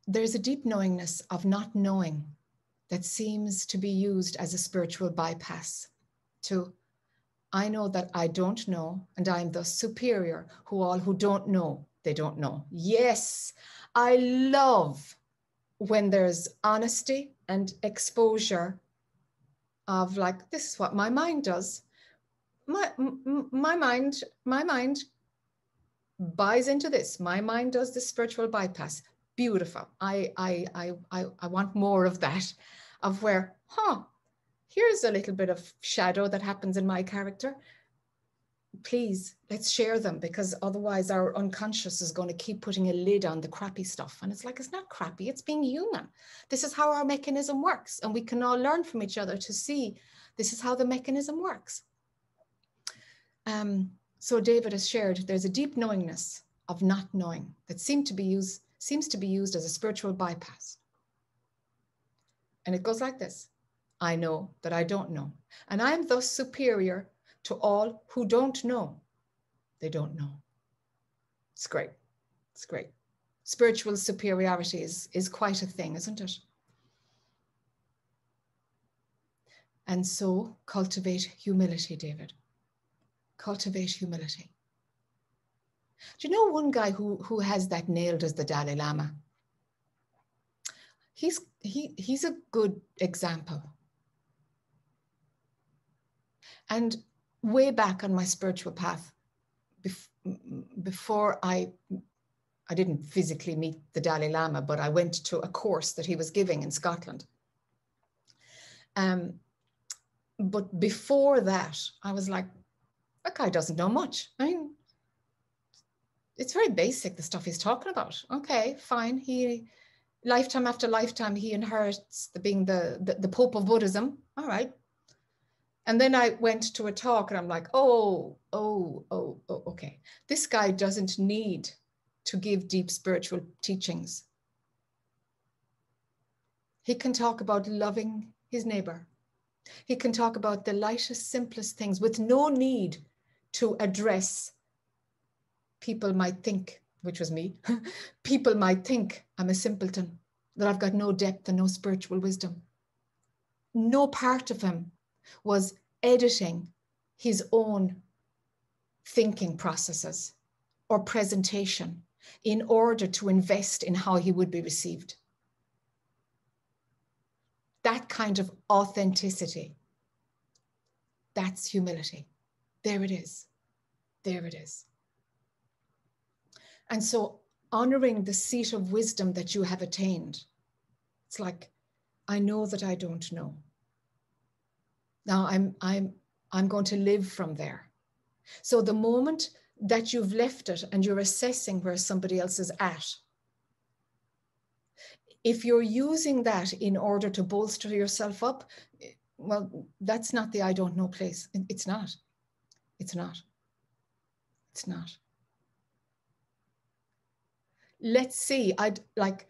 there's a deep knowingness of not knowing that seems to be used as a spiritual bypass to, I know that I don't know, and I am thus superior, who all who don't know, they don't know. Yes, I love when there's honesty and exposure of like, this is what my mind does. My mind buys into this. My mind does this spiritual bypass. Beautiful. I want more of that, of where, here's a little bit of shadow that happens in my character. Please, let's share them, because otherwise our unconscious is going to keep putting a lid on the crappy stuff. And it's like, it's not crappy, it's being human. This is how our mechanism works. And we can all learn from each other to see this is how the mechanism works. So David has shared, there's a deep knowingness of not knowing that seems to be used as a spiritual bypass. And it goes like this. I know that I don't know, and I am thus superior to all who don't know. They don't know. It's great. It's great. Spiritual superiority is quite a thing, isn't it? And so cultivate humility, David. Cultivate humility. Do you know one guy who has that nailed as the Dalai Lama? He's a good example. And way back on my spiritual path, before I didn't physically meet the Dalai Lama, but I went to a course that he was giving in Scotland. But before that, I was like, that guy doesn't know much. I mean, it's very basic, the stuff he's talking about. Okay, fine. He, lifetime after lifetime, he inherits being the Pope of Buddhism. All right. And then I went to a talk and I'm like, oh, okay. This guy doesn't need to give deep spiritual teachings. He can talk about loving his neighbor. He can talk about the lightest, simplest things with no need to address people might think, which was me, people might think I'm a simpleton, that I've got no depth and no spiritual wisdom. No part of him was editing his own thinking processes or presentation in order to invest in how he would be received. That kind of authenticity, that's humility. There it is. There it is. And so honoring the seat of wisdom that you have attained, it's like, I know that I don't know. Now I'm going to live from there. So the moment that you've left it and you're assessing where somebody else is at, if you're using that in order to bolster yourself up, well, that's not the I don't know place. It's not. It's not. It's not. Let's see. I'd like,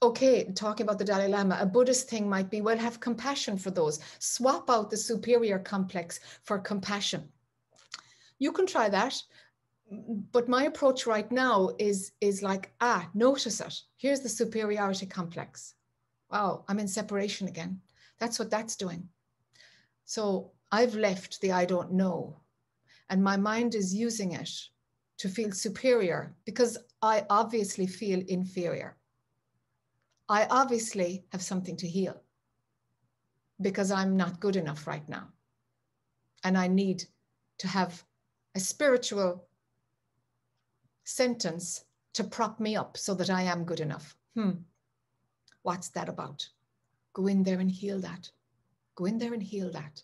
okay, talking about the Dalai Lama, a Buddhist thing might be, well, have compassion for those. Swap out the superior complex for compassion. You can try that. But my approach right now is like, notice it. Here's the superiority complex. Wow, I'm in separation again. That's what that's doing. So I've left the I don't know, and my mind is using it to feel superior because I obviously feel inferior. I obviously have something to heal because I'm not good enough right now. And I need to have a spiritual sentence to prop me up so that I am good enough. What's that about? Go in there and heal that. Go in there and heal that.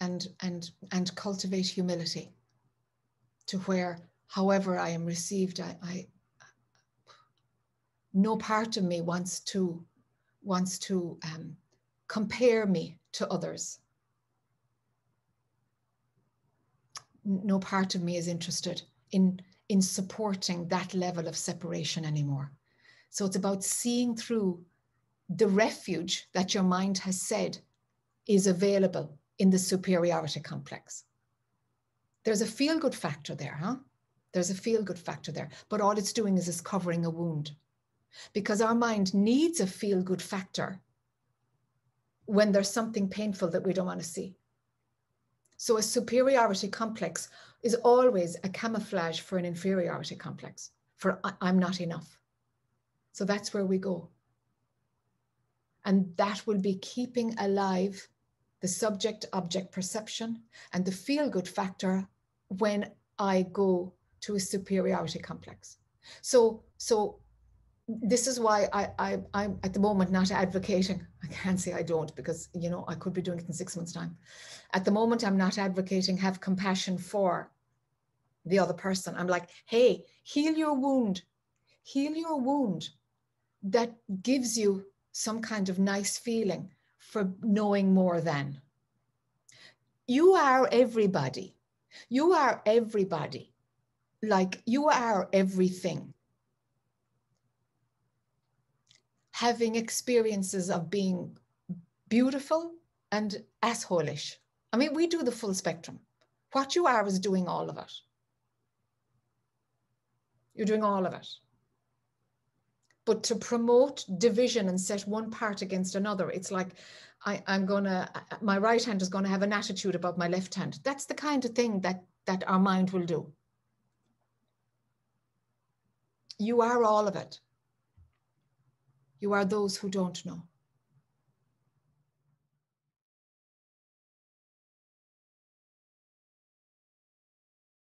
And cultivate humility to where, however I am received, I no part of me wants to compare me to others. No part of me is interested in supporting that level of separation anymore. So it's about seeing through the refuge that your mind has said is available in the superiority complex. There's a feel-good factor there, huh? There's a feel-good factor there, but all it's doing is covering a wound, because our mind needs a feel-good factor when there's something painful that we don't want to see. So a superiority complex is always a camouflage for an inferiority complex, for I'm not enough. So that's where we go. And that will be keeping alive the subject-object perception and the feel-good factor when I go to a superiority complex. So this is why I'm at the moment not advocating. I can't say I don't, because, you know, I could be doing it in 6 months' time. At the moment, I'm not advocating have compassion for the other person. I'm like, hey, heal your wound. Heal your wound. That gives you some kind of nice feeling for knowing more than. You are everybody. You are everybody. Like, you are everything. Having experiences of being beautiful and asshole-ish. I mean, we do the full spectrum. What you are is doing all of it. You're doing all of it. But to promote division and set one part against another, it's like, my right hand is going to have an attitude about my left hand. That's the kind of thing that our mind will do. You are all of it. You are those who don't know.